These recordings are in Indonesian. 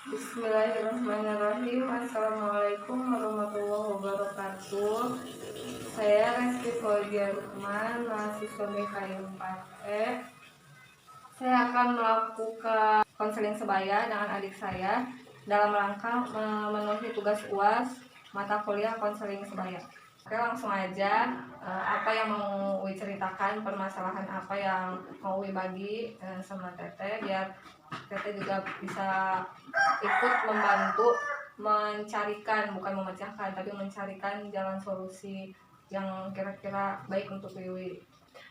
Bismillahirrahmanirrahim. Assalamualaikum warahmatullahi wabarakatuh. Saya Reski Fauzia Lukman, mahasiswa BKI 4E. Saya akan melakukan konseling sebaya dengan adik saya dalam rangka memenuhi tugas UAS mata kuliah konseling sebaya. Oke, langsung aja. Apa yang mau Uwi ceritakan, permasalahan apa yang mau Uwi bagi sama Teteh, biar Teteh juga bisa ikut membantu mencarikan, bukan memecahkan, tapi mencarikan jalan solusi yang kira-kira baik untuk Wiwi.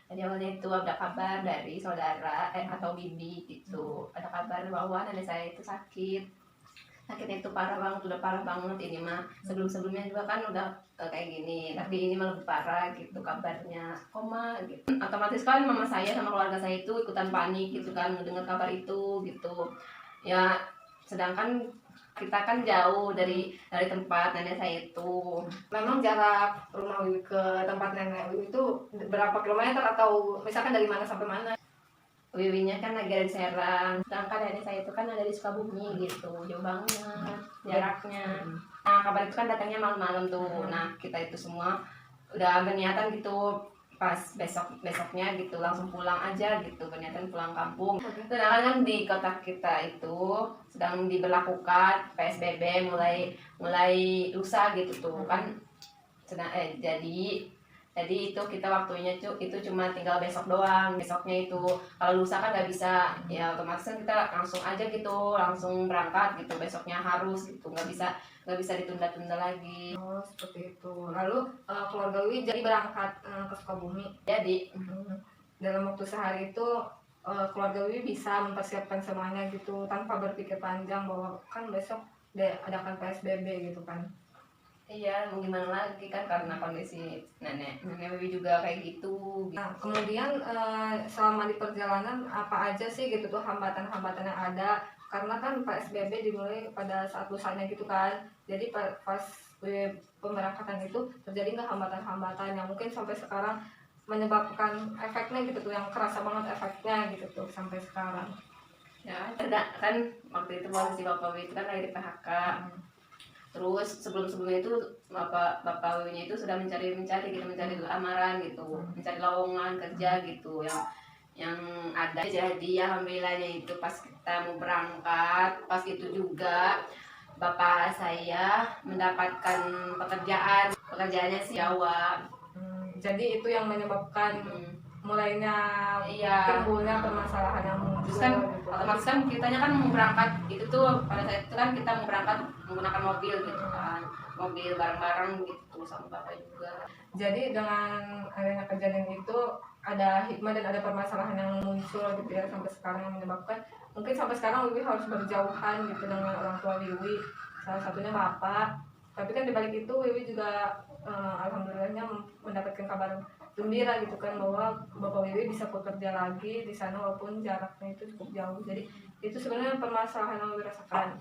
Jadi waktu itu ada kabar dari saudara atau bibi gitu, ada kabar bahwa nenek saya itu sakitnya itu parah banget, udah parah banget ini mah. Sebelumnya juga kan udah kayak gini, tapi ini malah lebih parah gitu kabarnya, koma gitu. Otomatis kan mama saya sama keluarga saya itu ikutan panik gitu kan mendengar kabar itu gitu ya, sedangkan kita kan jauh dari tempat nenek saya itu. Memang jarak rumah Wiwi ke tempat nenek Wiwi itu berapa kilometer, atau misalkan dari mana sampai mana? Wiwinya kan lagi dari Serang, sedangkan nenek saya itu kan ada di Sukabumi gitu, jauh banget jaraknya. Nah kabar itu kan datangnya malam-malam tuh. Nah kita itu semua udah berniatan gitu, pas besoknya gitu langsung pulang aja gitu, berniatan pulang kampung. Sedangkan kan di kota kita itu sedang diberlakukan PSBB mulai lusa gitu tuh kan. Jadi itu kita waktunya itu cuma tinggal besok doang. Besoknya itu kalau lusa kan nggak bisa, ya otomatis kan kita langsung aja gitu, langsung berangkat gitu. Besoknya harus gitu, nggak bisa ditunda-tunda lagi. Oh, seperti itu. Lalu keluarga Wiwi jadi berangkat ke Sukabumi. Jadi dalam waktu sehari itu keluarga Wiwi bisa mempersiapkan semuanya gitu tanpa berpikir panjang bahwa kan besok adakan PSBB gitu kan. iya, mau gimana lagi kan, karena kondisi nenek Wiwi juga kayak gitu. Nah, kemudian selama di perjalanan apa aja sih gitu tuh hambatan-hambatan yang ada, karena kan PSBB dimulai pada saat lusanya gitu kan. Jadi pas pemberangkatan itu terjadi nggak hambatan-hambatan yang mungkin sampai sekarang menyebabkan efeknya gitu tuh, yang kerasa banget efeknya gitu tuh sampai sekarang. Ya ada kan, waktu itu posisi bapak Wiwi itu kan lagi di PHK. Terus sebelumnya itu bapak Wiwinya itu sudah mencari lamaran gitu, mencari lowongan kerja gitu yang ada. Jadi alhamdulillahnya itu pas kita mau berangkat, pas itu juga bapak saya mendapatkan pekerjaannya sih Jawa. Jadi itu yang menyebabkan mulainya timbulnya permasalahan yang terus kan otomatis kan kitanya kan mau berangkat itu tuh, pada saat itu kan kita mau berangkat menggunakan mobil gitu kan, mobil bareng-bareng gitu sama bapak juga. Jadi dengan adanya kejadian itu ada hikmah dan ada permasalahan yang muncul gitu ya sampai sekarang, yang menyebabkan mungkin sampai sekarang Wiwi harus berjauhan gitu dengan orang tua Wiwi, salah satunya bapak. Tapi kan dibalik itu Wiwi juga alhamdulillahnya mendapatkan kabar gembira gitu kan, bahwa bapak Wiwi bisa bekerja lagi di sana walaupun jaraknya itu cukup jauh. Jadi itu sebenarnya permasalahan yang Wiwi rasakan.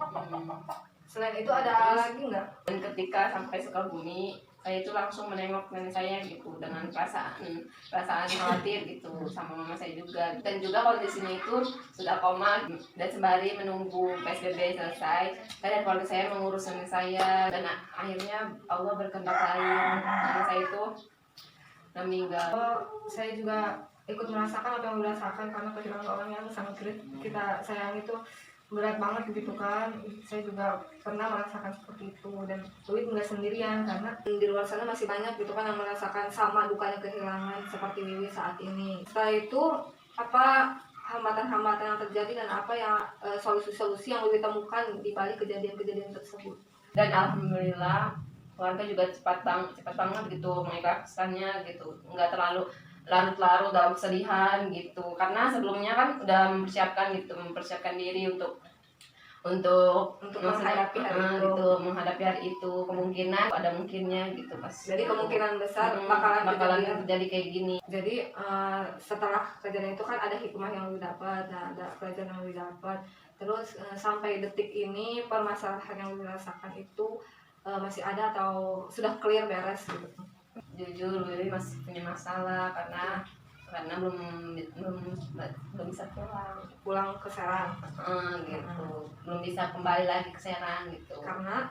Selain itu ada lagi nggak? Dan ketika sampai Sukabumi, saya itu langsung menengok nenek saya gitu dengan perasaan khawatir gitu, sama mama saya juga. Dan juga kondisinya itu sudah koma, dan sembari menunggu PSBB selesai, saya dan keluarga saya mengurus nenek saya. Dan akhirnya Allah berkehendak lain, nenek saya itu meninggal. Saya juga ikut merasakan apa yang dirasakan, karena kehilangan orang yang sangat kita sayang itu berat banget gitu kan. Saya juga pernah merasakan seperti itu, dan Wiwi nggak sendirian, karena di luar sana masih banyak gitu kan yang merasakan sama dukanya kehilangan seperti Wiwi saat ini. Setelah itu apa hambatan-hambatan yang terjadi, dan apa yang solusi-solusi yang Wiwi temukan di balik kejadian-kejadian tersebut? Dan alhamdulillah keluarga juga cepat banget gitu mengikhlaskannya gitu, nggak terlalu larut-larut dalam kesedihan gitu, karena sebelumnya kan udah mempersiapkan diri untuk menghadapi hari itu. gitu, menghadapi hari itu, kemungkinan ada mungkinnya gitu pas. Jadi kemungkinan besar bakalan terjadi kayak gini. Jadi setelah kejadian itu kan ada hikmah yang Wiwi dapat, ada pelajaran yang Wiwi dapat. Terus sampai detik ini permasalahan yang Wiwi rasakan itu masih ada atau sudah clear beres gitu? Jujur Wiwi masih punya masalah, karena karena belum belum belum bisa pulang ke Serang gitu, belum bisa kembali lagi ke Serang gitu, karena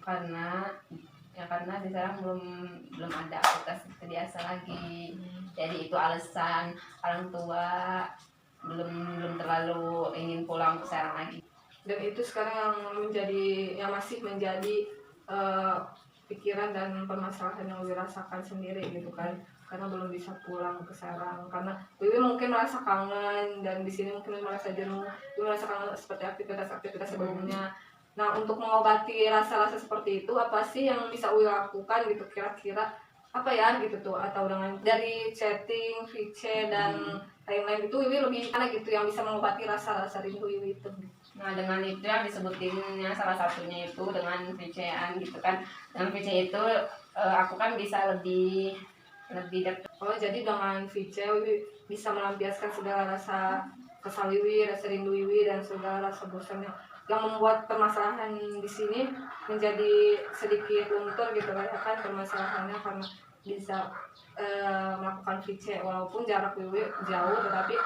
karena di Serang belum ada aktivitas seperti biasa lagi. Jadi itu alasan orang tua belum terlalu ingin pulang ke Serang lagi. Dan itu sekarang yang masih menjadi pikiran dan permasalahan yang dirasakan sendiri gitu kan, karena belum bisa pulang ke Serang, karena Wiwi mungkin merasa kangen, dan di sini mungkin merasa jenuh, Wiwi merasa kangen seperti aktivitas sebelumnya. Nah, untuk mengobati rasa-rasa seperti itu, apa sih yang bisa Wiwi lakukan gitu kira-kira, apa ya gitu tuh, atau dengan dari chatting, VC dan lain-lain itu Wiwi lebih mana gitu yang bisa mengobati rasa-rasa rindu Wiwi itu. Nah, dengan itu yang disebutinnya salah satunya itu dengan VC-an gitu kan. Dengan VC itu aku kan bisa lebih dekat. Oh, jadi dengan VC Wiwi bisa melampiaskan segala rasa kesal Wiwi, rasa rindu Wiwi, dan segala rasa bosan yang membuat permasalahan di sini menjadi sedikit luntur gitu kan permasalahannya, karena bisa melakukan VC walaupun jarak Wiwi jauh, tetapi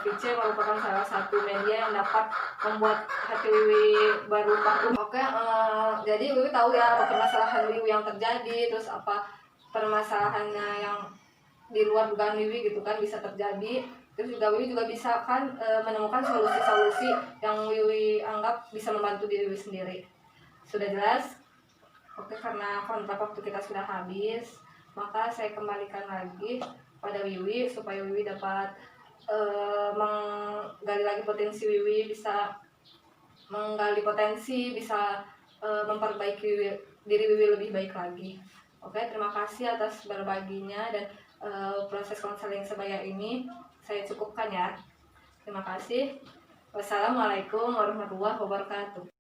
VC merupakan salah satu media yang dapat membuat hati Wiwi berubah. Oke, jadi Wiwi tahu ya apa permasalahan Wiwi yang terjadi, terus apa permasalahannya yang di luar dugaan Wiwi gitu kan bisa terjadi. Terus juga Wiwi juga bisa kan menemukan solusi-solusi yang Wiwi anggap bisa membantu diri Wiwi sendiri. Sudah jelas? Oke, karena kontrak waktu kita sudah habis, maka saya kembalikan lagi pada Wiwi supaya Wiwi dapat menggali lagi potensi Wiwi, bisa menggali potensi, bisa memperbaiki diri Wiwi lebih baik lagi. Oke, terima kasih atas berbaginya, dan proses konseling sebaya ini saya cukupkan ya. Terima kasih. Wassalamualaikum warahmatullahi wabarakatuh.